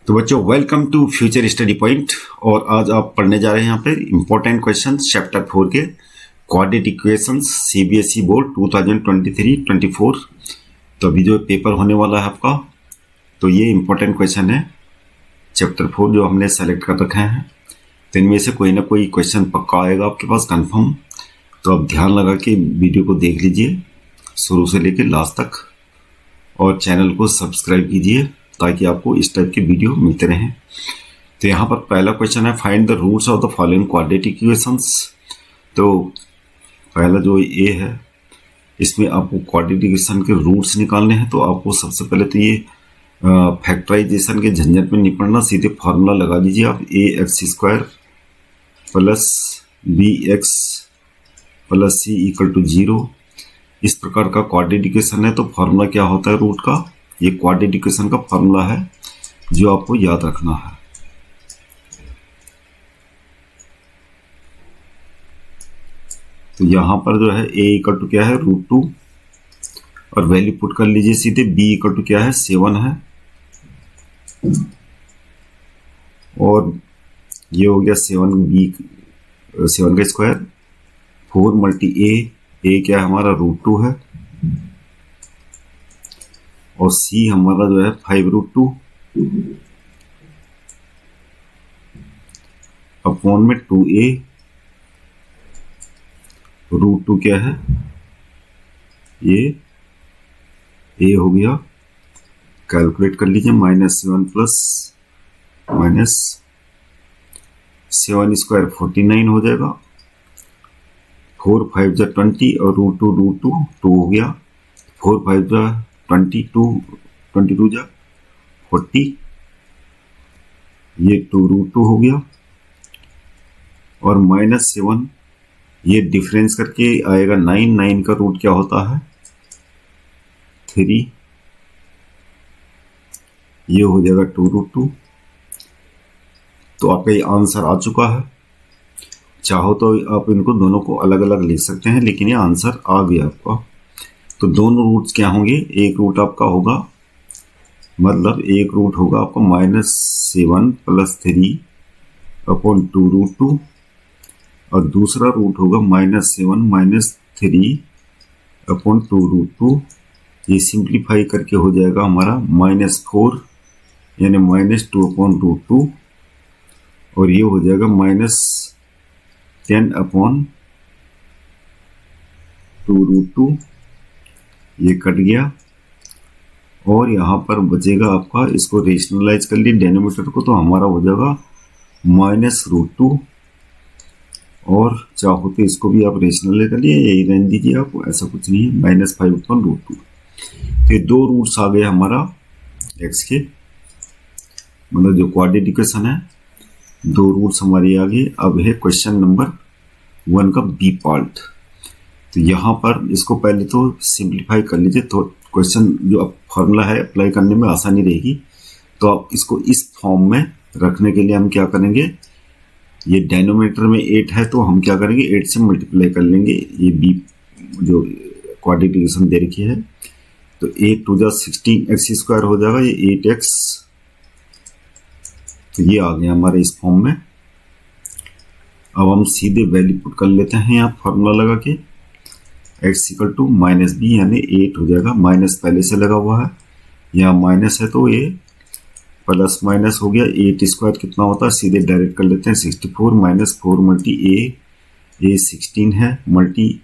तो बच्चों welcome to future study point. और आज आप पढ़ने जा रहे हैं यहाँ पे इम्पोर्टेंट क्वेश्चन चैप्टर 4 के क्वाड्रेटिक इक्वेशंस सीबीएसई बोर्ड 2023-24। तो अभी जो पेपर होने वाला है आपका, तो ये इम्पोर्टेंट क्वेश्चन है चैप्टर 4 जो हमने सेलेक्ट कर रखे हैं। तो इनमें से कोई ना कोई क्वेश्चन पक्का आएगा आपके पास कंफर्म। तो आप ध्यान लगा के वीडियो को देख लीजिए शुरू से लेकर लास्ट तक, और चैनल को सब्सक्राइब कीजिए ताकि आपको इस टाइप के वीडियो मिलते रहें। तो यहाँ पर पहला क्वेश्चन है, find the roots of the following quadratic equations. तो पहला जो ए है, इसमें आपको क्वाड्रेटिक इक्वेशन के रूट्स निकालने हैं। तो आपको सबसे पहले तो ये फैक्टराइजेशन के झंझट में नहीं पड़ना, सीधे फार्मूला लगा दीजिए आप। A x square plus b x plus c equal to 0। इस प्रकार का क्वाड्रेटिक इक्वेशन है। तो फार्मूला क्या होता है रूट का? ये क्वाड्रेटिक इक्वेशन का फार्मूला है जो आपको याद रखना है। तो यहां पर जो है a इक्वल टू क्या है √2, और वैल्यू पुट कर लीजिए सीधे। b इक्वल टू क्या है 7 है, और ये हो गया 7 का स्क्वायर 4 मल्टी a क्या है हमारा √2 है, और c हमारा जो है 5√2 अपॉन में 2a √2 क्या है ये a हो गया। कैलकुलेट कर लीजिए -7 प्लस -7 स्क्वायर 49 हो जाएगा। 4 5 जा 20 और √2 2 हो गया। 4 5 जा 22 जा 40, ये 2√2 हो गया, और -7 ये डिफरेंस करके आएगा 9 का रूट क्या होता है 3, ये हो जाएगा 2√2। तो आपका ये आंसर आ चुका है। चाहो तो आप इनको दोनों को अलग अलग लिख सकते हैं, लेकिन ये आंसर आ गया आपका। तो दोनों रूट्स क्या होंगे, एक रूट आपका होगा, मतलब एक रूट होगा आपका -7 प्लस 3 अपॉन 2√2, और दूसरा रूट होगा -7 माइनस 3 अपॉन 2√2। ये सिंप्लीफाई करके हो जाएगा हमारा -4 यानी -2 अपॉन √2, और ये हो जाएगा -10 अपॉन 2√2। ये कट गया, और यहाँ पर बचेगा आपका, इसको रेशनलाइज कर लिए डेनोमीटर को, तो हमारा हो जाएगा -√2, और चाहो तो इसको भी आप रेशनलाइज कर लिए, यही रहने दीजिए आप, ऐसा कुछ नहीं है, -5 अपॉन √2। तो ये दो रूट्स आ गए हमारा x के, मतलब जो क्वाड्रेटिक इक्वेशन है, दो रूट्स हमारे आ गए। अब है क्वेश्चन नंबर 1 का बी पार्ट। तो यहाँ पर इसको पहले तो सिंप्लीफाई कर लीजिए, तो क्वेश्चन जो फॉर्मूला है अप्लाई करने में आसानी रहेगी। तो आप इसको इस फॉर्म में रखने के लिए हम क्या करेंगे, ये डेनोमीटर में 8 है, तो हम क्या करेंगे 8 से मल्टीप्लाई कर लेंगे। ये बी जो क्वाड्रेटिक इक्वेशन दे रखी है, तो 8 2 जा 16x स्क्वायर हो जाएगा, ये 8x। तो ये आ गया हमारे इस फॉर्म में। अब हम सीधे वैल्यू पुट कर लेते हैं यहाँ फॉर्मूला लगा के। x इक्वल टू -b यानी 8 हो जाएगा, माइनस पहले से लगा हुआ है, यहाँ माइनस है तो ये प्लस माइनस हो गया। 8 स्क्वायर कितना होता है, सीधे डायरेक्ट कर लेते हैं 64 माइनस 4 मल्टी a 16 है, मल्टी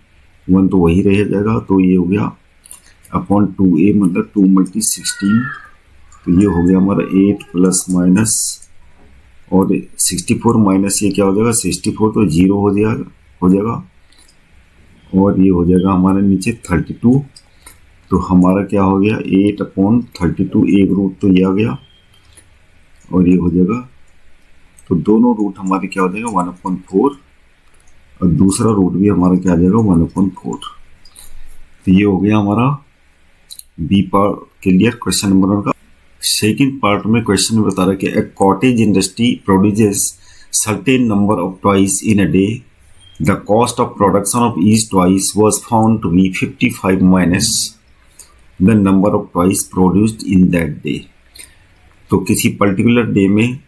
1 तो वही रह जाएगा, तो ये हो गया अपॉन 2a मतलब 2 मल्टी 16। तो ये हो गया हमारा 8 प्लस माइनस, और 64 माइनस ये क्या हो जाएगा 64, तो 0 हो जाएगा, और ये हो जाएगा हमारे नीचे 32। तो हमारा क्या हो गया 8 अपॉन 32, एक रूट तो ये आ गया, और ये हो जाएगा, तो दोनों रूट हमारे क्या हो जाएगा 1/4, और दूसरा रूट भी हमारा क्या आ जाएगा 1/4। तो ये हो गया हमारा B part clear question number 1 का। सेकेंड पार्ट में क्वेश्चन में बता रहा है कि a cottage industry produces certain number of toys in a day. The cost of production of each toys was found to be 55 minus the number of toys produced in that day. तो किसी particular day में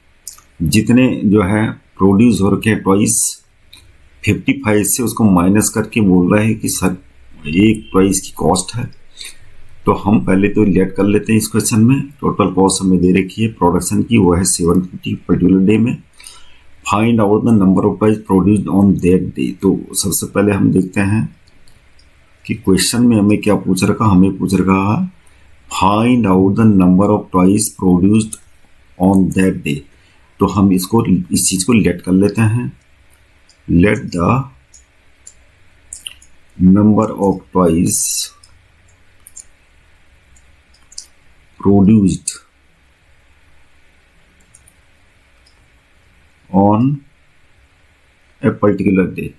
जितने जो है produce हो रखे हैं toys 55 से उसको माइनस करके बोल रहा है कि सर एक टॉयज की कॉस्ट है। तो हम पहले तो लेट कर लेते हैं इस क्वेश्चन में। टोटल कॉस्ट हमें दे रखी है प्रोडक्शन की, वो है 750 पर्टिकुलर डे में। Find out the number of toys produced on that day. तो सबसे पहले हम देखते हैं कि क्वेश्चन में हमें क्या पूछ रखा। हमें पूछ रखा find out the number of toys produced on that day. तो हम इस चीज को लेट कर लेते हैं। Let the number of toys produced on a particular day.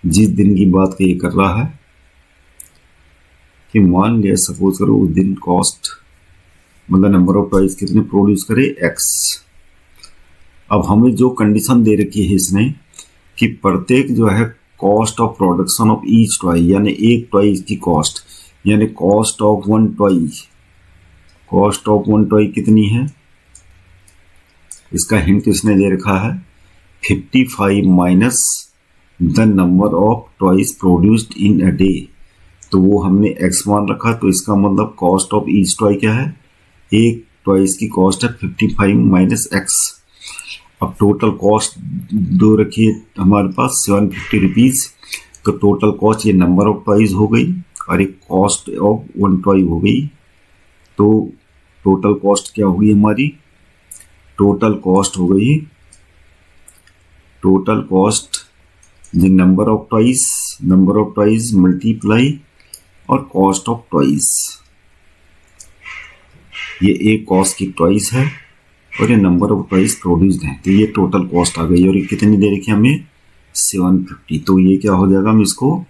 जिस दिन की बात ये कर रहा है कि मान लिया सपोज करो उस दिन कॉस्ट मतलब नंबर ऑफ टॉयज कितने प्रोड्यूस करे एक्स। अब हमें जो कंडीशन दे रखी है इसने कि प्रत्येक जो है cost of production of each toy, यानी एक टॉय की कॉस्ट, यानी cost of one toy, cost of one toy कितनी है इसका हिंट इसने दे रखा है 55 minus the number of toys produced in a day. तो वो हमने x मान रखा, तो इसका मतलब कॉस्ट ऑफ ईच टॉय क्या है, एक टॉयज की कॉस्ट है 55 माइनस x। अब टोटल कॉस्ट दो रखिए हमारे पास 750 रुपीज। तो टोटल कॉस्ट ये नंबर ऑफ टॉयज हो गई और एक कॉस्ट ऑफ वन टॉय हो गई। तो टोटल कॉस्ट क्या होगी हमारी, टोटल कॉस्ट हो गई, total cost the number of toys multiply और कॉस्ट ऑफ टॉयज। ये एक कॉस्ट की टॉयज है और ये नंबर ऑफ टॉयज प्रोड्यूस्ड है। तो ये टोटल कॉस्ट आ गई और ये कितनी दे रखी हमें 750। तो ये क्या हो जाएगा, हम इसको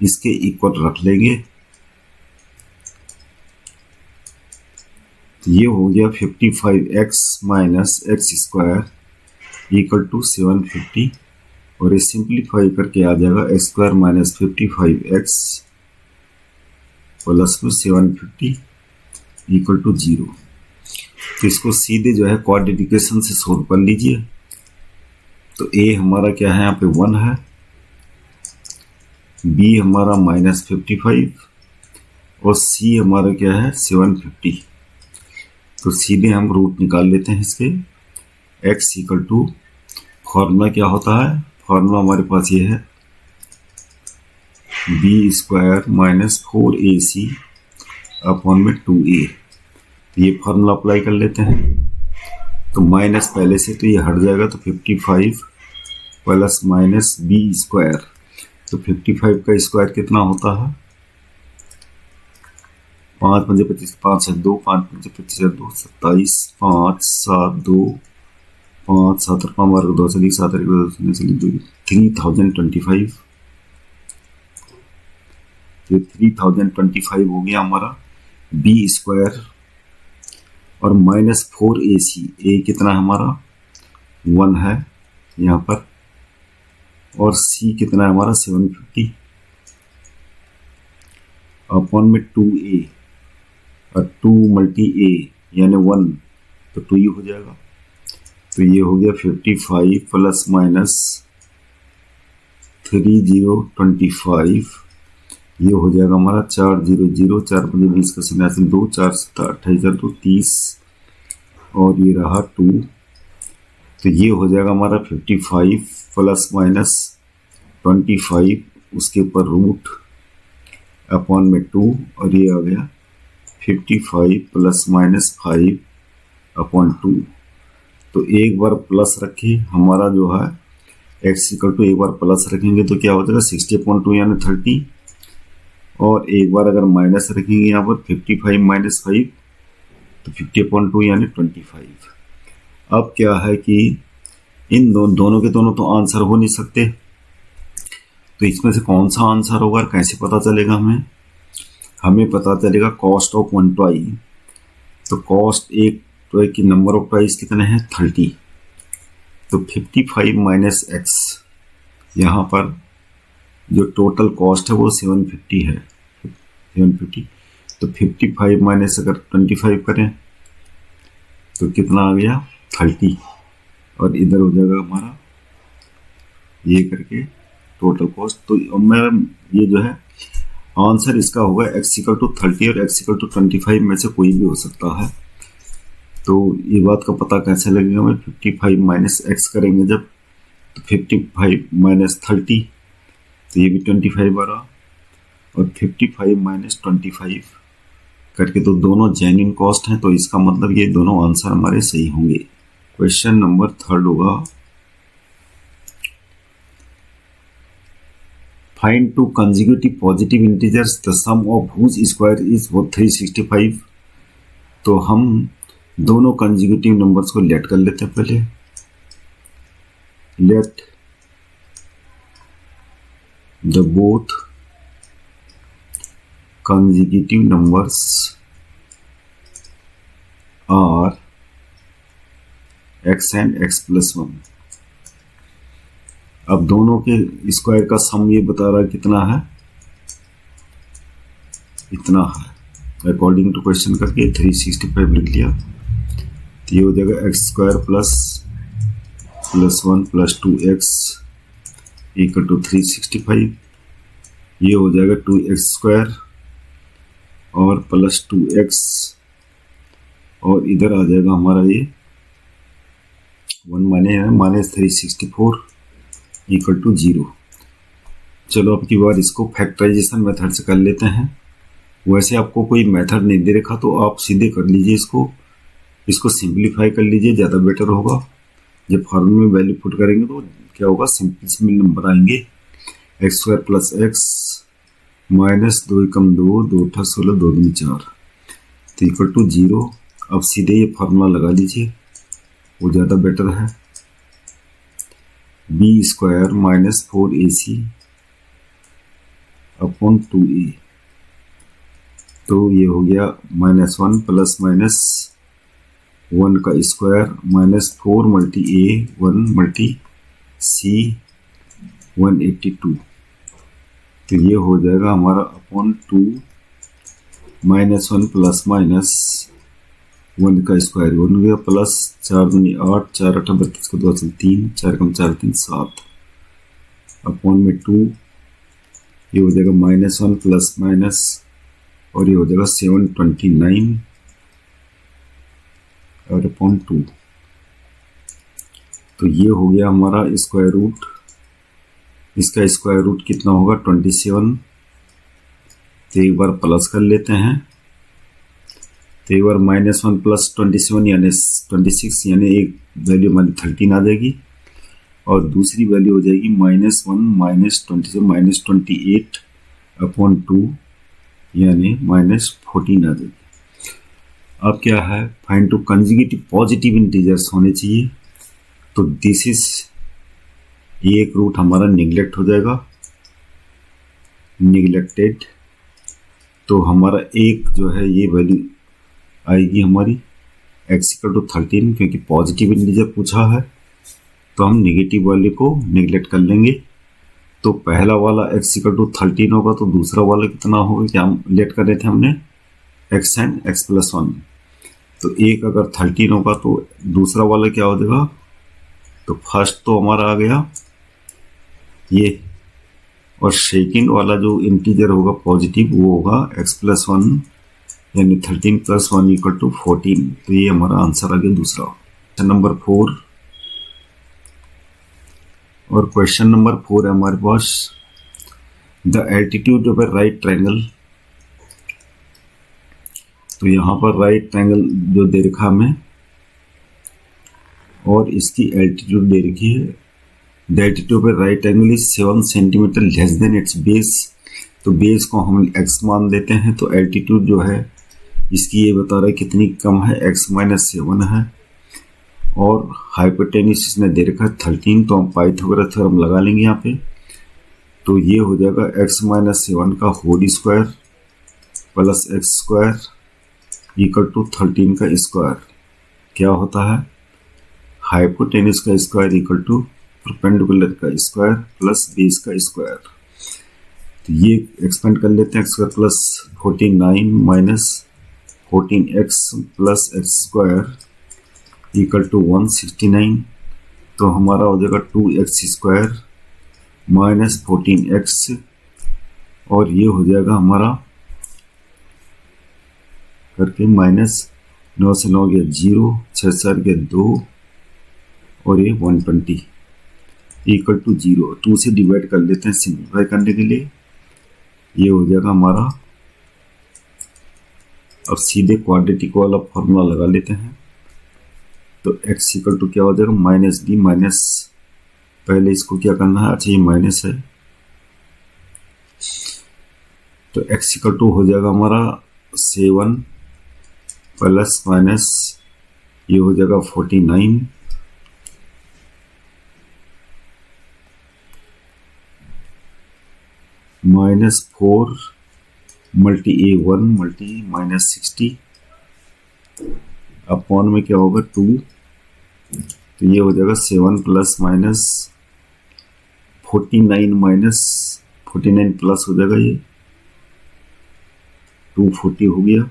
इसके इक्वल रख लेंगे। तो ये हो गया 55x minus x square equal to 750 और ये सिंप्लीफाई करके आ जाएगा x square minus 55x plus two 750 equal to 0। तो इसको सीधे जो है क्वाड्रेटिकेशन से सोल्व कर लीजिए। तो a हमारा क्या है, यहाँ पे 1 है, b हमारा माइनस 55 और c हमारा क्या है 750। तो सीधे हम रूट निकाल लेते हैं इसके। x इक्वल टू फॉर्मूला क्या होता है, फॉर्मूला हमारे पास ये है b square minus 4ac upon में 2a। ये फॉर्मूला अप्लाई कर लेते हैं। तो माइनस पहले से तो ये हट जाएगा, तो 55 प्लस माइनस b स्क्वायर। तो 55 का स्क्वायर कितना होता है, 5 पंजे 25, 5 से 2, 5 पंजे 25 से 2, 27, 5 7 2, 5 7 5 वर्ग 2 से 7 3025। तो 3025 हो गया हमारा b स्क्वायर और माइनस 4ac। a कितना हमारा 1 है यहाँ पर और c कितना है हमारा 750 अपॉन में 2a और 2 मल्टी a यानी 1, तो 2 ही हो जाएगा। तो ये हो गया 55 प्लस माइनस 3025। ये हो जाएगा हमारा 400, 4 पंजे 20 का 2, 4 7 28 2 30 और ये रहा 2। तो ये हो जाएगा हमारा 55 प्लस माइनस 25 उसके ऊपर रूट अपॉन में 2 और ये आ गया 55 प्लस माइनस 5 अपॉन 2। तो एक बार प्लस रखिए, हमारा जो है x इक्वल टू एक बार प्लस रखेंगे तो क्या हो जाएगा 60/2 यानी 30 और एक बार अगर माइनस रखेंगे यहाँ पर 55 माइनस 5 तो 50/2 यानी 25। अब क्या है कि इन दोनों के दोनों तो आंसर हो नहीं सकते, तो इसमें से कौन सा आंसर होगा और कैसे पता चलेगा हमें पता चलेगा कॉस्ट ऑफ वन टॉय। तो कॉस्ट एक टॉय की नंबर ऑफ टॉयज कितने हैं 30। तो 55 माइनस एक्स, यहाँ पर जो टोटल कॉस्ट है वो 750 है 750। तो 55 माइनस अगर 25 करें तो कितना आ गया 30, और इधर हो जाएगा हमारा ये करके टोटल कॉस्ट। तो मेरा ये जो है आंसर इसका होगा x=30 और x=25 में से कोई भी हो सकता है। तो ये बात का पता कैसे लगेगा, मैं 55 माइनस एक्स करेंगे जब, तो 55 माइनस 30 तो ये भी 25 आ रहा, और 55 माइनस 25 करके तो दोनों जेन्युइन कॉस्ट हैं, तो इसका मतलब ये दोनों आंसर हमारे सही होंगे। क्वेश्चन नंबर 3 होगा, find two consecutive positive integers the sum of whose square is 365। तो हम दोनों कंसेक्यूटिव नंबर्स को लेट कर लेते हैं पहले। Let the both consecutive numbers are x and x plus 1। अब दोनों के स्क्वायर का सम ये बता रहा है कितना है, इतना है। अकॉर्डिंग टू क्वेश्चन करके 365 लिख लिया, तो ये हो जाएगा x square plus 1 plus 2x equal to 365। ये हो जाएगा 2x स्क्वायर और प्लस 2x, और इधर आ जाएगा हमारा ये 1 माइनस 364 इक्वल टू 0। चलो अब की बार इसको फैक्टराइजेशन मेथड से कर लेते हैं। वैसे आपको कोई मेथड नहीं दे रखा तो आप सीधे कर लीजिए, इसको सिंप्लीफाई कर लीजिए, ज़्यादा बेटर होगा। जब फॉर्मूले में वैल्यू पुट करेंगे तो क्या होगा, सिंपल नंबर आएंगे। X square plus x minus 2 कम 2 2 16 2 दूनी 4 तो इक्वल टू 0। अब सीधे ये फार्मूला लगा लीजिए, वो ज़्यादा बेटर है। B square minus 4ac upon 2a, तो ये हो गया -1 प्लस माइनस 1 का square minus 4 multi a 1 multi c 182, तो ये हो जाएगा हमारा अपॉन 2 -1 प्लस माइनस 1 का स्क्वायर 1 हो गया, प्लस 4 दूनी 8 4 8 32 को 2 से 3 4 कम 4 3 7 अपॉन में 2, ये हो जाएगा -1 प्लस माइनस, और ये हो जाएगा 729 और अपॉन 2। तो ये हो गया हमारा स्क्वायर रूट। इसका स्क्वायर रूट कितना होगा 27। तो एक बार प्लस कर लेते हैं, तो एक बार -1 प्लस 27 यानी 26, यानी एक वैल्यू हमारी 13 आ जाएगी, और दूसरी वैल्यू हो जाएगी -1 माइनस 27 माइनस 28 अपॉन 2 यानी -14 आ जाएगी। अब क्या है, find two consecutive positive integers होने चाहिए, तो दिस इज ये एक रूट हमारा निगलेक्ट हो जाएगा, निगलेक्टेड। तो हमारा एक जो है ये वैल्यू आएगी हमारी x=13, क्योंकि पॉजिटिव इंटीजर पूछा है तो हम नेगेटिव वैल्यू को निगलेक्ट कर लेंगे। तो पहला वाला x=13 होगा, तो दूसरा वाला कितना होगा, क्या हम लेट कर रहे थे हमने x एंड x प्लस 1। तो एक अगर 13 होगा तो दूसरा वाला क्या हो जाएगा, तो फर्स्ट तो हमारा आ गया ये, और सेकेंड वाला जो इंटीजर होगा पॉजिटिव वो होगा x प्लस 1 यानी 13 प्लस 1 इक्वल टू 14। तो ये हमारा आंसर आ गया दूसरा। क्वेश्चन नंबर 4, और क्वेश्चन नंबर 4 है हमारे पास, the altitude of a right triangle. तो यहाँ पर राइट ट्रायंगल जो दे रखा हमें, और इसकी एल्टीट्यूड दे रखी है, the altitude of a right triangle is 7 centimetre less than it's base. तो बेस को हम x मान देते हैं, तो एल्टीट्यूड जो है इसकी ये बता रहा है कितनी कम है, x-7 है, और हाइपोटेन्यूज इसने दे रखा है 13। तो हम पाइथागोरस थ्योरम लगा लेंगे यहाँ पे, तो ये हो जाएगा x-7 का whole square plus x square equal to 13 का स्क्वायर। क्या होता है, हाइपोटेन्यूज का स्क्वायर इक्वल टू परपेंडिकुलर का स्क्वायर प्लस बेस का स्क्वायर। तो ये एक्सपेंड कर लेते हैं, x square plus 49 minus 14x plus x square equal to 169। तो हमारा हो जाएगा 2x स्क्वायर माइनस 14x, और ये हो जाएगा हमारा करके माइनस 9 से 9 गया 0, 6 से 4 गया 2, और ये 120 इक्वल टू 0। 2 से डिवाइड कर लेते हैं सिंप्लीफाई करने के लिए, ये हो जाएगा हमारा। अब सीधे क्वाड्रेटिक वाला फॉर्मूला लगा लेते हैं। तो x इक्वल टू क्या हो जाएगा, माइनस बी माइनस, पहले इसको क्या करना है, अच्छा ये माइनस है, तो x इक्वल टू हो जाएगा हमारा 7 प्लस माइनस ये हो जाएगा 49 minus 4 multi a1 multi minus 60 upon में क्या होगा 2, तो ये हो जाएगा 7 प्लस माइनस 49 माइनस 49 प्लस हो जाएगा, ये 240 हो गया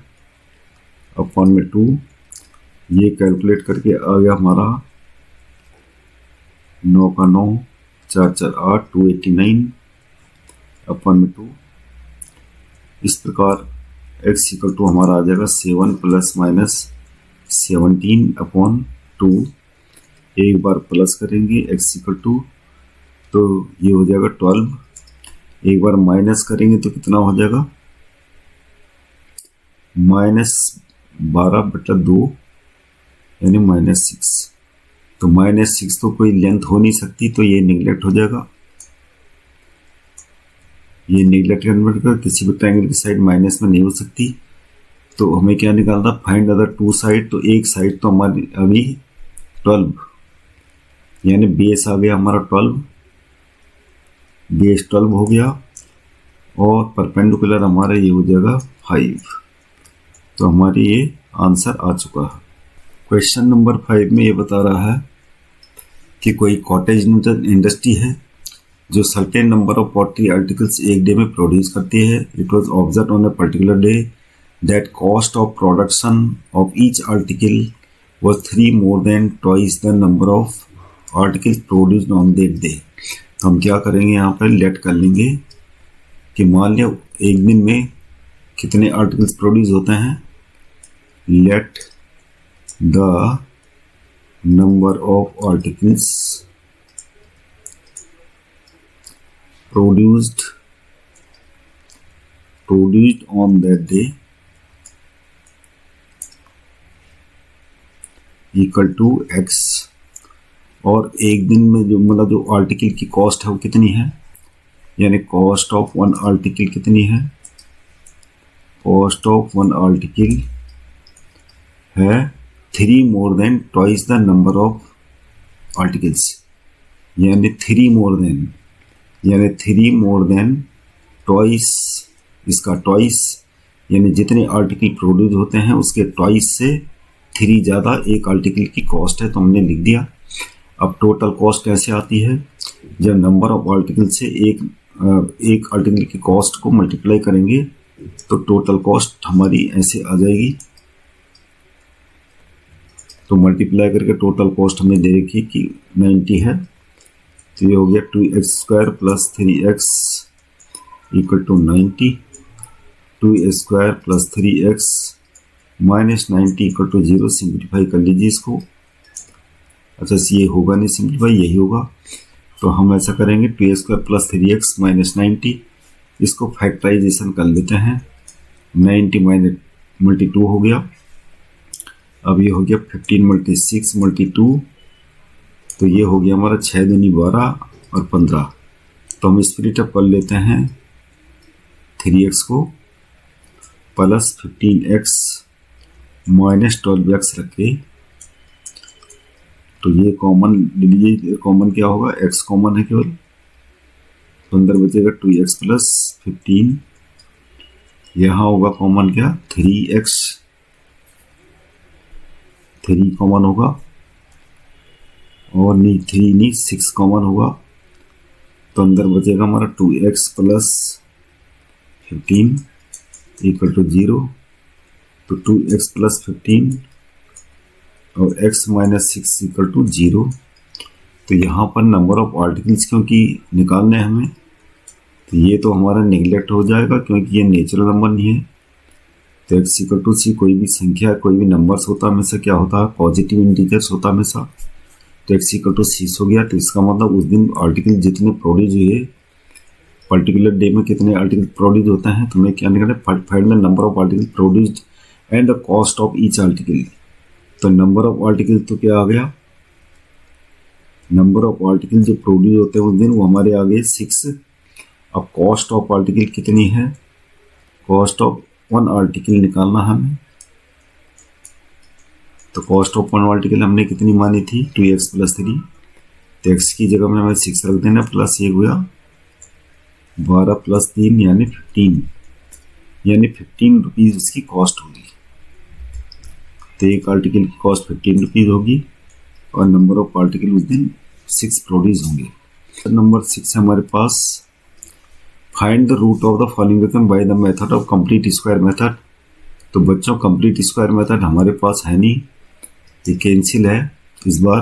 अपॉन में 2, ये कैलकुलेट करके आ गया हमारा 9 का 9, 4 4 8, 289 अपॉन में 2। इस प्रकार x इक्वल टू हमारा आ जाएगा 7 प्लस माइनस 17 अपॉन 2। एक बार प्लस करेंगे x इक्वल टू, तो ये हो जाएगा 12, एक बार माइनस करेंगे तो कितना हो जाएगा, माइनस 12/2 यानी माइनस 6। तो माइनस 6 तो कोई लेंथ हो नहीं सकती, तो ये निगलेक्ट हो जाएगा, ये निगलेक्ट कन्वर्ट कर किसी भी ट्रायंगल की साइड माइनस में नहीं हो सकती। तो हमें क्या निकालना, फाइंड अदर 2 साइड। तो एक साइड तो हमारी अभी 12 यानी बेस आ गया हमारा 12, बेस 12 हो गया, और परपेंडिकुलर हमारा ये हो जाएगा 5। तो हमारी ये आंसर आ चुका है। क्वेश्चन नंबर 5 में ये बता रहा है कि कोई कॉटेज इंडस्ट्री है जो certain number of pottery articles एक डे में प्रोड्यूस करती है। It was observe on a particular day that cost of production of each article was 3 more than twice the number of articles produced on that day। तो हम क्या करेंगे, यहाँ पर लेट कर लेंगे कि मान लिया एक दिन में कितने आर्टिकल्स प्रोड्यूस होते हैं। Let the number of articles produced on that day equal to x, और एक दिन में जो मतलब जो आर्टिकल की कॉस्ट है वो कितनी है, यानी कॉस्ट ऑफ वन आर्टिकल कितनी है, कॉस्ट ऑफ वन आर्टिकल है 3 more than twice the number of articles, यानी 3 more than यानी 3 more than ट्वाइस, इसका ट्वाइस यानी जितने आर्टिकल प्रोड्यूस होते हैं उसके ट्वाइस से 3 ज़्यादा एक आर्टिकल की कॉस्ट है, तो हमने लिख दिया। अब टोटल कॉस्ट कैसे आती है, जब नंबर ऑफ आर्टिकल से एक आर्टिकल की कॉस्ट को मल्टीप्लाई करेंगे तो टोटल कॉस्ट हमारी ऐसे आ जाएगी। तो मल्टीप्लाई करके टोटल कॉस्ट हमें दे रखी कि 90 है, तो ये हो गया 2x square plus 3x equal to 90, 2x square plus 3x minus 90 equal to 0। Simplify कर लीजिए इसको। अच्छा ये होगा नहीं सिंप्लीफाई, यही होगा, तो हम ऐसा करेंगे 2x square plus 3x minus 90, इसको फैक्टराइजेशन कर लेते हैं। 90 माइनस मल्टी 2 हो गया, अब ये हो गया 15 मल्टी 6 मल्टी 2, तो ये हो गया हमारा 6 दूनी 12 और 15। तो हम स्प्लिट अप कर लेते हैं 3x को प्लस 15x माइनस 12x रखे, तो ये कॉमन ले लीजिए। कॉमन क्या होगा, x कॉमन है केवल, तो अंदर बचेगा 2x प्लस 15, यहाँ होगा कॉमन क्या 3x, 3 कॉमन होगा, और नहीं 3 नहीं 6 कॉमन होगा, तो अंदर बचेगा हमारा 2x प्लस 15 इक्वल टू 0, तो 2x प्लस 15 और x माइनस 6 इक्वल टू 0। तो यहाँ पर नंबर ऑफ आर्टिकल्स क्योंकि निकालने हैं हमें, तो ये तो हमारा नेग्लेक्ट हो जाएगा क्योंकि ये नेचुरल नंबर नहीं है। तो x इक्वल टू सी, कोई भी संख्या कोई भी नंबर्स होता है हमेशा क्या होता है, पॉजिटिव इंटीजर्स होता है हमेशा। तो x इक्वल टू 6 हो गया। तो इसका मतलब उस दिन आर्टिकल जितने प्रोड्यूस हुए, पर्टिकुलर डे में कितने आर्टिकल प्रोड्यूस होते हैं, तो मैं क्या निकाले, find the number of article produced and the cost of each article. तो नंबर ऑफ आर्टिकल तो क्या आ गया, नंबर ऑफ आर्टिकल जो प्रोड्यूस होते हैं उस दिन वो हमारे आ गए 6। अब कॉस्ट ऑफ आर्टिकल कितनी है, कॉस्ट ऑफ वन आर्टिकल निकालना हमें। तो कॉस्ट ऑफ वन आर्टिकल हमने कितनी मानी थी, 2x प्लस 3। तो x की जगह में हमें 6 रख देना, प्लस ये हुआ 12 प्लस 3 यानी 15, यानी 15 रुपीज़ इसकी कॉस्ट होगी। तो एक आर्टिकल की कॉस्ट 15 रुपीज़ होगी और नंबर ऑफ आर्टिकल उस दिन 6 प्रोड्यूस होंगे। नंबर 6 है हमारे पास, find the root of the following equation by the method of complete square method. तो बच्चों कंप्लीट स्क्वायर मेथड हमारे पास है नहीं, ये कैंसिल है इस बार।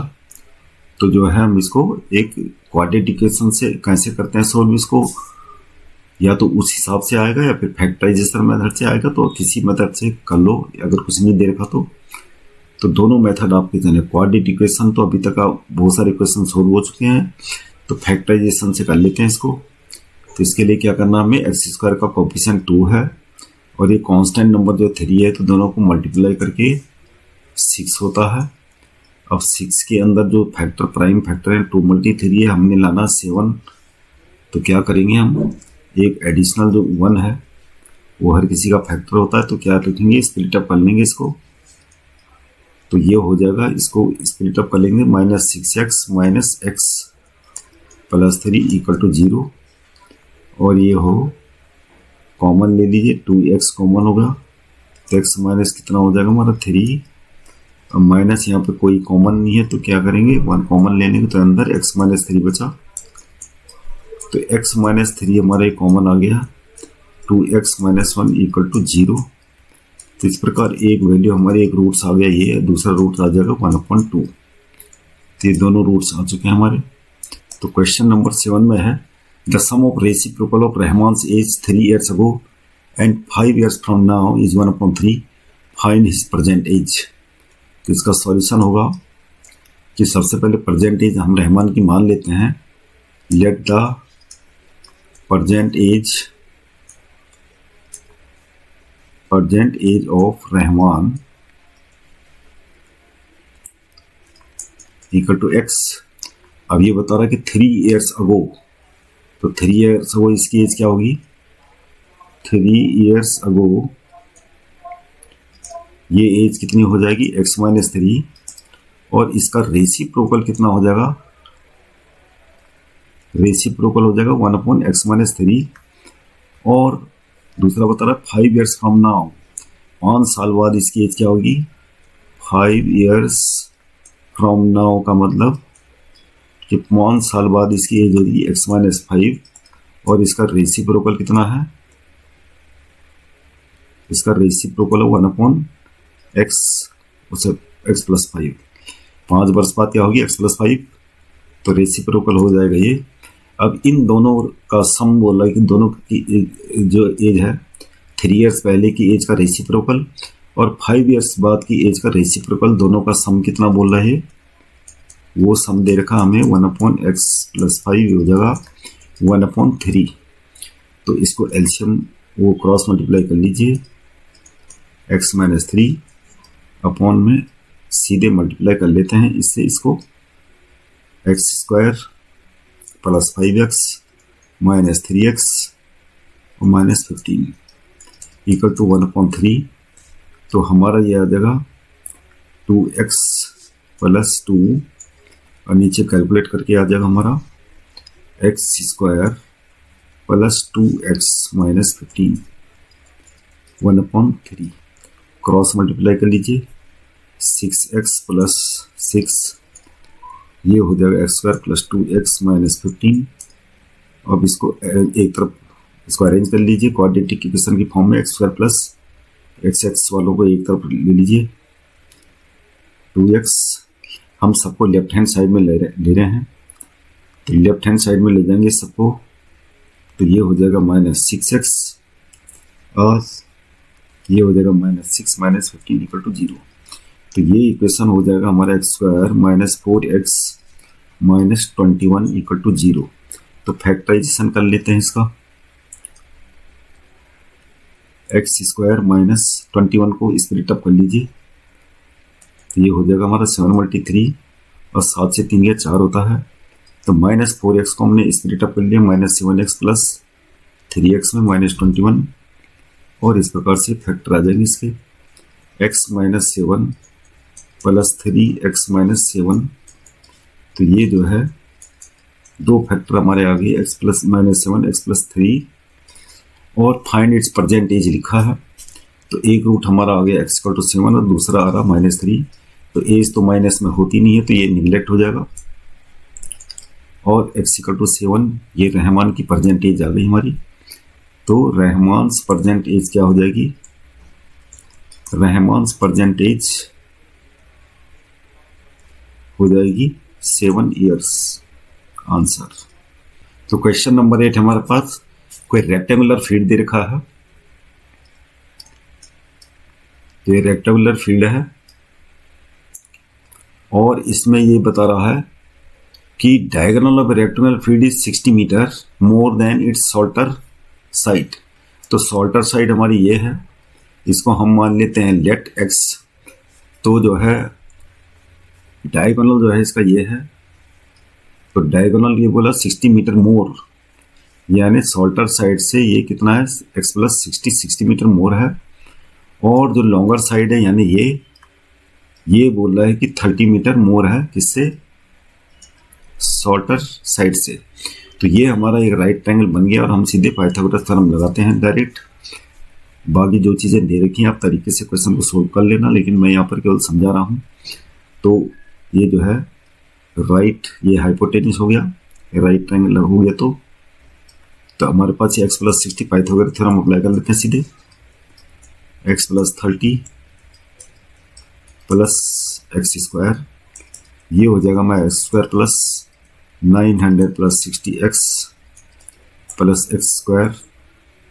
तो जो है हम इसको एक क्वाड्रेटिक इक्वेशन से कैसे करते हैं सोल्व इसको, या तो उस हिसाब से आएगा या फिर फैक्टराइजेशन मेथड से आएगा। तो किसी मेथड से कर लो, अगर कुछ नहीं दे रखा तो दोनों मेथड आपके जाने। क्वाड्रेटिक इक्वेशन तो अभी तक आप बहुत सारे इक्वेशन सोल्व हो चुके हैं, तो फैक्टराइजेशन से कर लेते हैं इसको। तो इसके लिए क्या करना, हमें एक्स स्क्वायर का कोएफिशिएंट 2 है और ये कांस्टेंट नंबर जो 3 है, तो दोनों को मल्टीप्लाई करके 6 होता है। अब 6 के अंदर जो फैक्टर प्राइम फैक्टर है 2 × 3 है, हमने लाना 7। तो क्या करेंगे हम, एक एडिशनल जो 1 है वो हर किसी का फैक्टर होता है, तो क्या लिखेंगे, स्प्लिट अप कर लेंगे इसको। तो ये हो जाएगा, इसको स्प्लिट अप कर लेंगे, -6x minus x plus 3 equal to 0। और ये हो कॉमन ले लीजिए, 2x कॉमन होगा, तो x माइनस कितना हो जाएगा हमारा 3। अब माइनस यहाँ पे कोई कॉमन नहीं है तो क्या करेंगे, 1 कॉमन लेने के, तो अंदर x माइनस 3 बचा। तो x माइनस 3 हमारा एक कॉमन आ गया, 2x माइनस 1 इक्वल टू 0। तो इस प्रकार एक वैल्यू हमारे, एक रूट्स आ गया ये, दूसरा रूट आ जाएगा 1/2। तो ये दोनों रूट्स आ चुके हैं हमारे। तो क्वेश्चन नंबर 7 में है, the sum of reciprocal of Rahman's age 3 years ago and 5 years from now is 1/3, find his present age. तो इसका सॉल्यूशन होगा कि सबसे पहले प्रेजेंट एज हम रहमान की मान लेते हैं। Let the present age of Rahman equal to x। अब ये बता रहा है कि 3 years अगो, तो 3 years अगो इसकी एज क्या होगी, 3 years अगो ये एज कितनी हो जाएगी, x माइनस 3, और इसका रेसिप्रोकल कितना हो जाएगा, रेसिप्रोकल हो जाएगा 1/x माइनस 3। और दूसरा बता रहा है 5 years फ्रॉम नाउ, 5 साल बाद इसकी एज क्या होगी, 5 years फ्रॉम नाउ का मतलब कि 5 साल बाद इसकी एज होगी x माइनस 5, और इसका रेसिप्रोकल कितना है, इसका रेसिप्रोकल है 1/x प्लस 5। 5 वर्ष बाद क्या होगी, x प्लस 5, तो रेसिप्रोकल हो जाएगा ये। अब इन दोनों का सम बोल रहा है कि दोनों की जो एज है, 3 years पहले की एज का रेसिप्रोकल और 5 years बाद की एज का रेसिप्रोकल, दोनों का सम कितना बोल रहा है, वो सम दे रखा हमें 1/x प्लस 5 हो जाएगा 1/3। तो इसको एलसीएम वो क्रॉस मल्टीप्लाई कर लीजिए, x माइनस 3 अपॉन में सीधे मल्टीप्लाई कर लेते हैं इससे, इसको x square plus 5x minus 3x और माइनस 15 इक्वल टू 1/3। तो हमारा ये आ जाएगा 2x प्लस 2, और नीचे कैलकुलेट करके आ जाएगा हमारा x square plus 2x minus 15 1/3। Cross multiply कर लीजिए, 6x प्लस 6, ये हो जाएगा x square plus 2x minus 15। अब इसको एक तरफ इसको अरेंज कर लीजिए क्वाड्रेटिक इक्वेशन की फॉर्म में, x square plus x x वालों को एक तरफ ले लीजिए 2x, हम सबको लेफ्ट हैंड साइड में ले रहे हैं, तो लेफ्ट हैंड साइड में ले जाएंगे सबको, तो ये हो जाएगा -6x और ये हो जाएगा -6 - 15 = 0। तो ये इक्वेशन हो जाएगा हमारा x स्क्वायर -4x - 21 = 0। तो फैक्टराइजेशन कर लेते हैं इसका, x स्क्वायर -21 को स्प्लिट अप कर लीजिए, तो ये हो जाएगा हमारा 7 × 3 और 7 से 3 ये 4 होता है, तो -4x को हमने स्प्लिट अप कर लिया -7x प्लस 3x में -21, और इस प्रकार से फैक्टर आ जाएंगे इसके x - 7 प्लस 3x - 7, तो ये जो है दो फैक्टर हमारे आ गए x प्लस -7 x प्लस 3, और फाइंड इट्स परसेंटेज लिखा है, तो एक रूट हमारा आ गया x = 7 और दूसरा आ रहा -3, तो एज तो माइनस में होती नहीं है तो ये निगलेक्ट हो जाएगा, और x = 7 ये रहमान की परसेंटेज आ गई हमारी, तो रहमान्स परसेंटेज क्या हो जाएगी, रहमान्स परसेंटेज हो जाएगी 7 ईयर्स आंसर। तो क्वेश्चन नंबर 8 हमारे पास कोई रेक्टेंगुलर फील्ड दे रखा है, तो ये रेक्टेंगुलर फील्ड है और इसमें ये बता रहा है कि diagonal of rectangular field is 60 metre more than its shorter side. तो शॉर्टर साइड हमारी ये है, इसको हम मान लेते हैं लेट x, तो जो है डायगोनल जो है इसका ये है, तो डायगोनल ये बोला 60 मीटर मोर, यानी शॉर्टर साइड से ये कितना है x प्लस 60 मीटर मोर है, और जो लॉन्गर साइड है यानी ये बोल रहा है कि 30 मीटर मोर है, किससे, शॉर्टर साइड से। तो ये हमारा एक राइट ट्रायंगल बन गया और हम सीधे पाइथागोरस थ्योरम लगाते हैं डायरेक्ट। बाकी जो चीज़ें दे रखी हैं आप तरीके से क्वेश्चन को सोल्व कर लेना, लेकिन मैं यहाँ पर केवल समझा रहा हूँ। तो ये जो है राइट, ये हाइपोटेन्यूस हो गया, राइट ट्रायंगल हो गया, तो हमारे पास ये x plus 60 Pythagoras theorem apply कर लेते हैं सीधे, x plus 30 plus x square, ये हो जाएगा हमारा x square plus 900 plus 60x plus x square,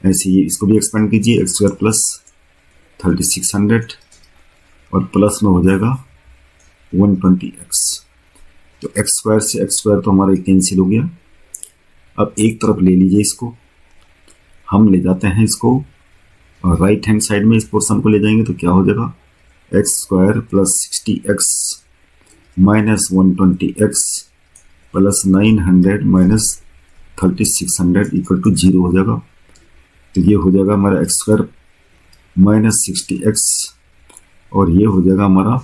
ऐसे ही इसको भी एक्सपेंड कीजिए, एक्स स्क्वायर प्लस 3600 और प्लस में हो जाएगा 120x। तो एक्स स्क्वायर से एक्स स्क्वायर तो हमारा कैंसिल हो गया। अब एक तरफ ले लीजिए इसको, हम ले जाते हैं इसको और राइट हैंड साइड में इस पोर्शन को ले जाएंगे, तो क्या हो जाएगा x square plus 60x minus 120x plus 900 minus 3600 = 0 हो जाएगा। तो ये हो जाएगा हमारा एक्स स्क्वायर माइनस 60x और ये हो जाएगा हमारा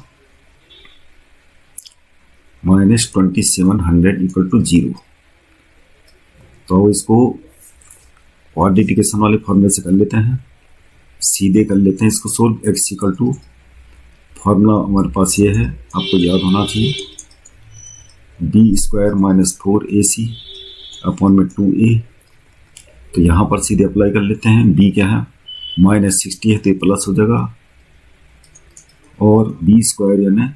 माइनस 2700 = 0। तो इसको क्वाड्रेटिकेशन वाले फॉर्मूले से कर लेते हैं, सीधे कर लेते हैं इसको सोल्व। x = फॉर्मूला हमारे पास ये है, आपको याद होना चाहिए, b² - 4ac अपॉन में 2a। तो यहाँ पर सीधे अप्लाई कर लेते हैं, b क्या है -60 है तो ये प्लस हो जाएगा, और b² यानी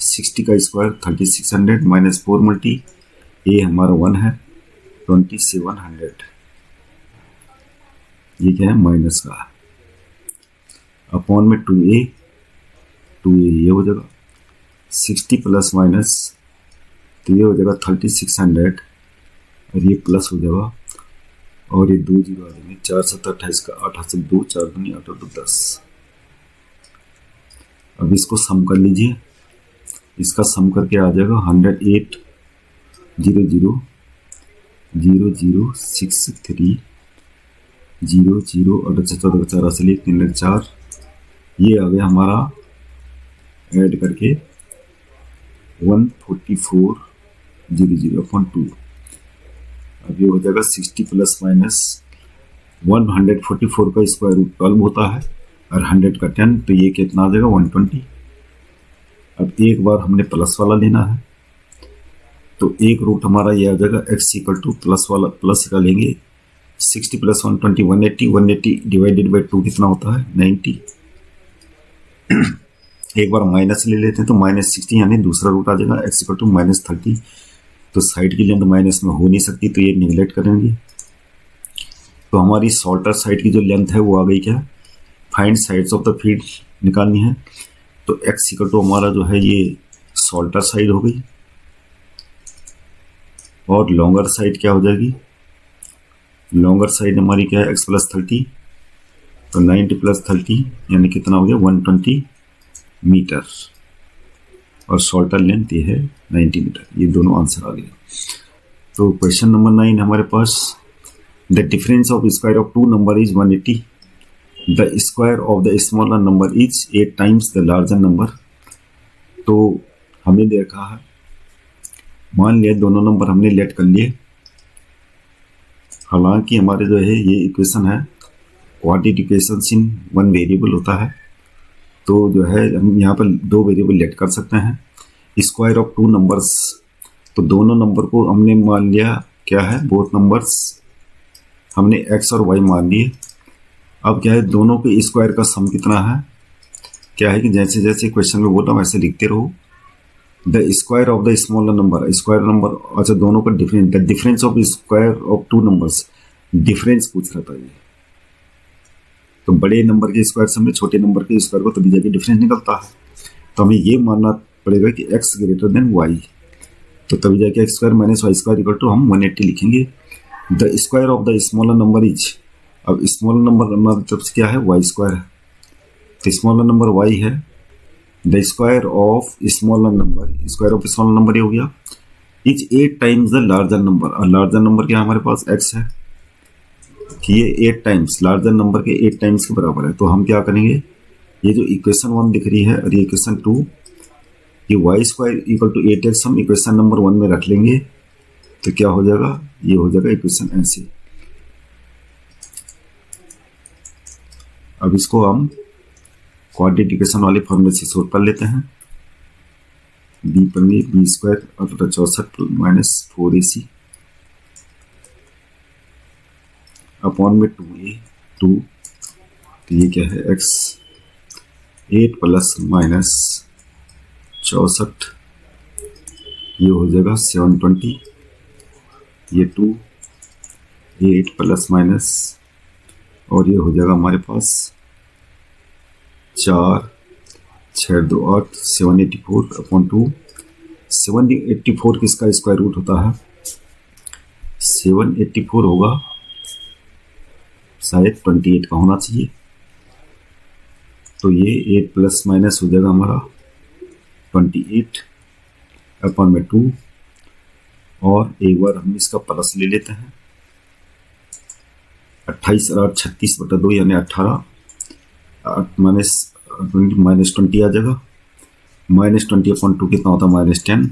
60 का स्क्वायर 3600 माइनस 4 मल्टी a हमारा 1 है 2700, ये क्या है माइनस का, अपॉन में 2a ये हो जाएगा 60 प्लस माइनस, तो ये हो जाएगा 3600 और ये प्लस हो जाएगा, और ये 2 0 आ जाएंगे, 4 7 28 का 8 से 2 4 दूनी 8 और 2 10। अब इसको सम कर लीजिए, इसका सम करके आ जाएगा 108 0 0 0 0 6 3 0 0 और 14 4 से 3 4, ये आ गया हमारा ऐड करके 144 0 0 अपॉन 2। अब ये हो जाएगा 60 प्लस माइनस 144 का स्क्वायर रूट 12 होता है और 100 का 10, तो ये कितना आ जाएगा 120। अब एक बार हमने प्लस वाला लेना है, तो एक रूट हमारा ये आ जाएगा x = प्लस वाला, प्लस का लेंगे 60 प्लस 120 180, 180 डिवाइडेड बाई 2 कितना होता है 90। एक बार माइनस ले लेते हैं तो -60 यानी दूसरा रूट आ जाएगा x इक्वल टू -30। तो साइड की लेंथ माइनस में हो नहीं सकती तो ये निगलेक्ट करेंगे। तो हमारी सॉल्टर साइड की जो लेंथ है वो आ गई क्या, find sides of the feed निकालनी है। तो x इक्वल टू हमारा जो है ये सॉल्टर साइड हो गई और लॉन्गर साइड क्या हो जाएगी, लॉन्गर साइड हमारी क्या है x प्लस 30। तो 90 प्लस 30 यानी कितना हो गया 120 मीटर और शॉर्टर लेंथ ये है 90 मीटर। ये दोनों आंसर आ गए। तो क्वेश्चन नंबर 9 हमारे पास, the difference of square of 2 number is 180, the square of the smaller number is 8 times the larger number. तो हमें देखा है, मान लिया दोनों नंबर हमने लेट कर लिए, हालांकि हमारे जो है ये इक्वेशन है quadratic equation in one variable होता है। तो जो है हम यहाँ पर 2 वेरिएबल लेट कर सकते हैं। स्क्वायर ऑफ 2 नंबर्स, तो दोनों नंबर को हमने मान लिया क्या है, बोथ नंबर्स हमने x और y मान लिए। अब क्या है, दोनों के स्क्वायर का सम कितना है, क्या है कि जैसे जैसे क्वेश्चन में बोला वैसे लिखते रहो। The square of the smaller number, square number, अच्छा दोनों का difference, the difference of square of 2 numbers, difference पूछ रहा था ये। तो बड़े नंबर के स्क्वायर से हमने छोटे नंबर के स्क्वायर को तभी जाके डिफरेंस निकलता है। तो हमें ये मानना पड़ेगा कि x ग्रेटर देन y, तो तभी जाके x square minus y square equal to हम 180 लिखेंगे। The square of the smaller number is, अब स्मॉलर नंबर हमारी तरफ से क्या है y स्क्वायर है, तो स्मॉलर नंबर y है। The square of smaller number, square of smaller number ये हो गया, is 8 times the larger number, और लार्जर नंबर क्या हमारे पास x है कि ये 8 टाइम्स लार्जर नंबर के 8 टाइम्स के बराबर है। तो हम क्या करेंगे, ये जो इक्वेशन 1 दिख रही है और ये इक्वेशन 2, ये Y square equal to 8x हम इक्वेशन नंबर 1 में रख लेंगे। तो क्या हो जाएगा, ये हो जाएगा इक्वेशन ऐसे। अब इसको हम क्वाड्रेटिक इक्वेशन वाले फॉर्मूले से सोल्व कर लेते हैं। b पर में बी स्क्वायर और 64 माइनस 4ac अपॉन में 2a 2, तो ये क्या है x 8 प्लस माइनस 64, ये हो जाएगा 720, ये 2 8 प्लस माइनस, और ये हो जाएगा हमारे पास 4 6 2 8 784 अपॉन 2। 784 किसका स्क्वायर रूट होता है, 784 होगा शायद 28 का होना चाहिए। तो ये 8 प्लस माइनस हो जाएगा हमारा 28 अपॉन में 2, और एक बार हम इसका प्लस ले लेते हैं। 28 और 36 बटा 2 यानी 18 माइनस 20 आ जाएगा। -20 अपॉन 2 कितना होता है -10।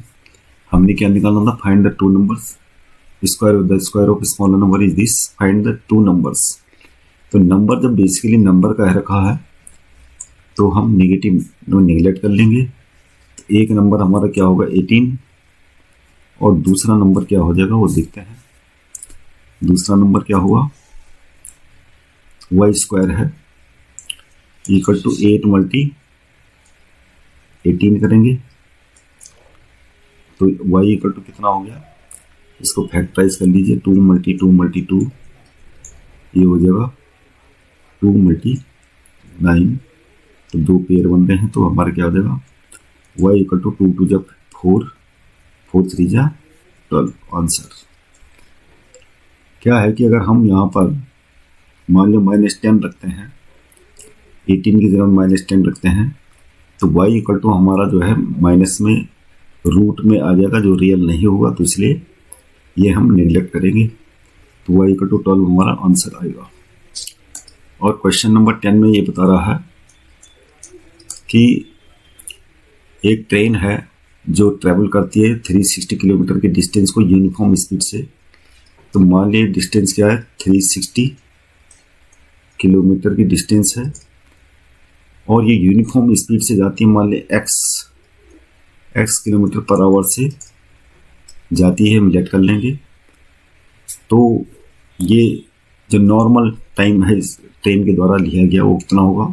हमने क्या निकालना था, find the 2 numbers, square of smaller number is this, find the 2 numbers. तो नंबर जब बेसिकली नंबर का रखा है तो हम नेगेटिव निगलेक्ट कर लेंगे। तो एक नंबर हमारा क्या होगा 18, और दूसरा नंबर क्या हो जाएगा वो देखते हैं। दूसरा नंबर क्या हुआ, वाई स्क्वायर है इक्वल टू 8 मल्टी 18 करेंगे। तो वाई इक्वल टू कितना हो गया, इसको फैक्टराइज कर लीजिए, 2 मल्टी 2 मल्टी 2, ये हो जाएगा 2 मल्टी 9, तो 2 पेयर बन रहे हैं। तो हमारा क्या हो जाएगा y इक्वल टू 2 2 जब 4 4 3 जा 12। आंसर क्या है कि अगर हम यहाँ पर मान लो -10 रखते हैं, 18 की जगह -10 रखते हैं, तो y इक्वल टू हमारा जो है माइनस में रूट में आ जाएगा जो रियल नहीं होगा, तो इसलिए ये हम निगलेक्ट करेंगे। तो y इक्वल टू 12 हमारा आंसर आएगा। और क्वेश्चन नंबर 10 में ये बता रहा है कि एक ट्रेन है जो ट्रेवल करती है 360 किलोमीटर के डिस्टेंस को यूनिफॉर्म स्पीड से। तो मान लीजिए डिस्टेंस क्या है 360 किलोमीटर की डिस्टेंस है, और ये यूनिफॉर्म स्पीड से जाती है, मान ली x किलोमीटर पर आवर से जाती है, हम लेट कर लेंगे। तो ये जो नॉर्मल टाइम है इस ट्रेन के द्वारा लिया गया वो कितना होगा,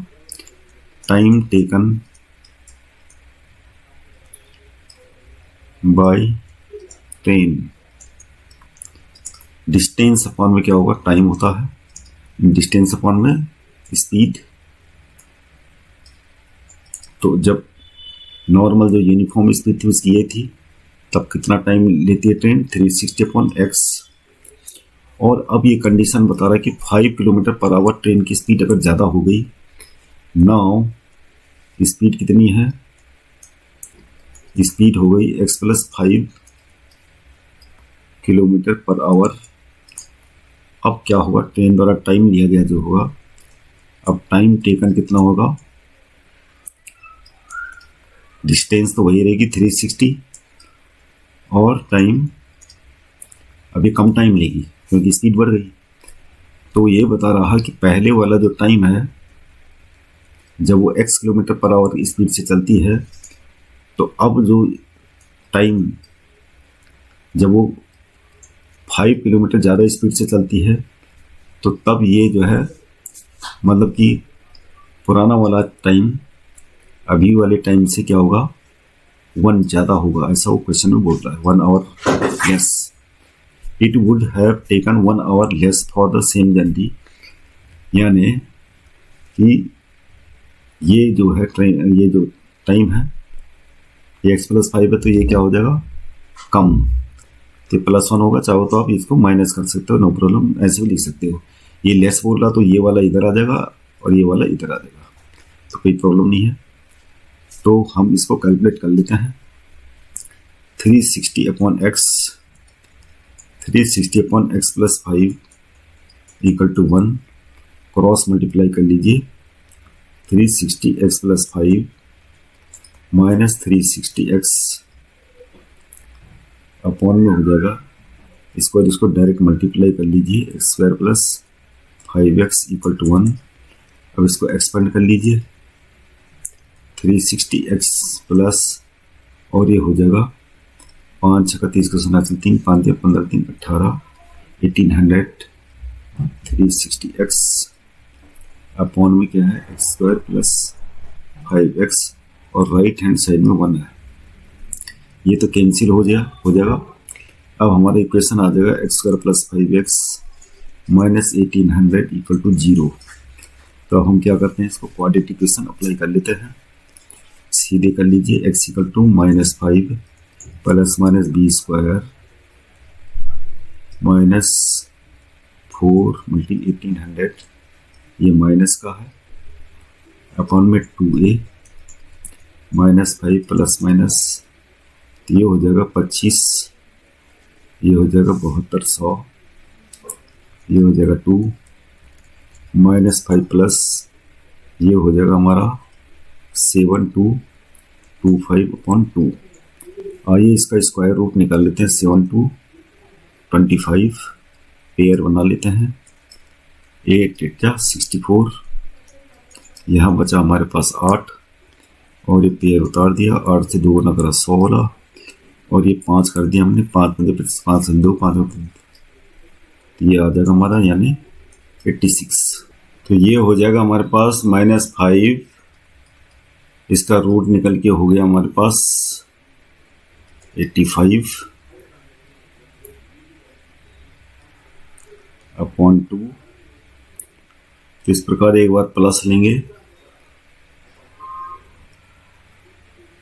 time taken by train, distance upon में क्या होगा, टाइम होता है, डिस्टेंस अपॉन में स्पीड। तो जब नॉर्मल जो यूनिफॉर्म स्पीड थी उसकी ये थी, तब कितना टाइम लेती है ट्रेन, 360 अपॉन एक्स। और अब ये कंडीशन बता रहा है कि 5 किलोमीटर पर आवर ट्रेन की स्पीड अगर ज़्यादा हो गई, नाउ स्पीड कितनी है, स्पीड हो गई x plus 5 kilometre per hour. अब क्या होगा, ट्रेन द्वारा टाइम लिया गया जो होगा, अब टाइम टेकन कितना होगा, डिस्टेंस तो वही रहेगी 360, और टाइम अभी कम टाइम लेगी क्योंकि स्पीड बढ़ गई। तो ये बता रहा कि पहले वाला जो टाइम है जब वो x kilometre per hour speed से चलती है, तो अब जो टाइम जब वो 5 किलोमीटर ज़्यादा स्पीड से चलती है, तो तब ये जो है मतलब कि पुराना वाला टाइम अभी वाले टाइम से क्या होगा, 1 ज़्यादा होगा, ऐसा वो क्वेश्चन में बोल रहा है। 1 our less, it would have taken 1 our less for the same journey, यानी कि ये जो है ट्रेन, ये जो टाइम है ये x प्लस 5 है, तो ये क्या हो जाएगा, कम, तो +1 होगा। चाहो तो आप इसको माइनस कर सकते हो, नो प्रॉब्लम, ऐसे भी लिख सकते हो। ये लेस बोल रहा तो ये वाला इधर आ जाएगा और ये वाला इधर आ जाएगा, तो कोई प्रॉब्लम नहीं है। तो हम इसको कैलकुलेट कर लेते हैं। 360 upon x, 360 upon x plus 5 equal to 1, cross multiply कर लीजिए, 360 x plus 5 minus 360 x upon में हो जाएगा, इसको डायरेक्ट मल्टीप्लाई कर लीजिए, x square plus 5x equal to 1। अब इसको एक्सपेंड कर लीजिए, 360x प्लस, और ये हो जाएगा 5 छक्का 30 को 3 5 15 3 18 1800, 360x अपॉन में क्या है, एक्स स्क्वायर प्लस 5x, और राइट हैंड साइड में 1 है, ये तो कैंसिल हो जाएगा। अब हमारा इक्वेशन आ जाएगा x square plus 5x minus 1800 equal to 0। तो हम क्या करते हैं, इसको क्वाड्रेटिक इक्वेशन अप्लाई कर लेते हैं, सीधे कर लीजिए, x equal to -5 plus minus b square minus 4 multi 1800, ये माइनस का है, अपॉन में 2a माइनस 5 प्लस माइनस, ये हो जाएगा 25, ये हो जाएगा 7200, ये हो जाएगा 2 माइनस 5 प्लस, ये हो जाएगा हमारा 7225 अपॉन 2। आइए इसका स्क्वायर रूट निकाल लेते हैं, 7225 पेयर बना लेते हैं, 8 8 64, यहाँ बचा हमारे पास 8, और ये पेयर उतार दिया, 8 से 2 गुना करा 16, और ये 5 कर दिया हमने, 5 में 5 से 2 5 में, ये आ जाएगा हमारा यानी 86। तो ये हो जाएगा हमारे पास -5, इसका रूट निकल के हो गया हमारे पास 85 अपॉन 2। तो इस प्रकार एक बार प्लस लेंगे,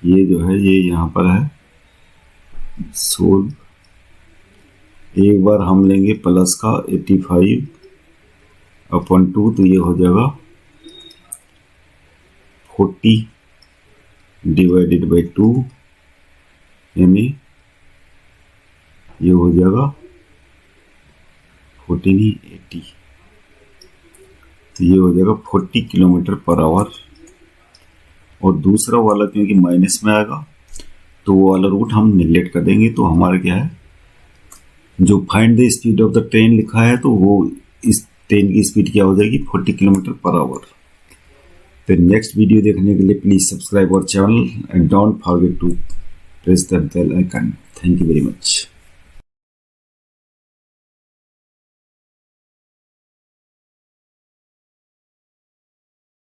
ये जो है ये यहाँ पर है सोल्व, एक बार हम लेंगे प्लस का 85 अपॉन 2, तो ये हो जाएगा 40 डिवाइडेड बाई 2, यानी ये हो जाएगा 40 नहीं 80, तो ये हो जाएगा 40 किलोमीटर पर आवर। और दूसरा वाला क्योंकि माइनस में आएगा तो वो वाला रूट हम निगलेक्ट कर देंगे, तो हमारा क्या है, जो find the speed of the train लिखा है तो वो इस ट्रेन की स्पीड क्या हो जाएगी, 40 किलोमीटर पर आवर। तो नेक्स्ट वीडियो देखने के लिए please subscribe our channel and don't forget to press the bell icon. Thank you very much.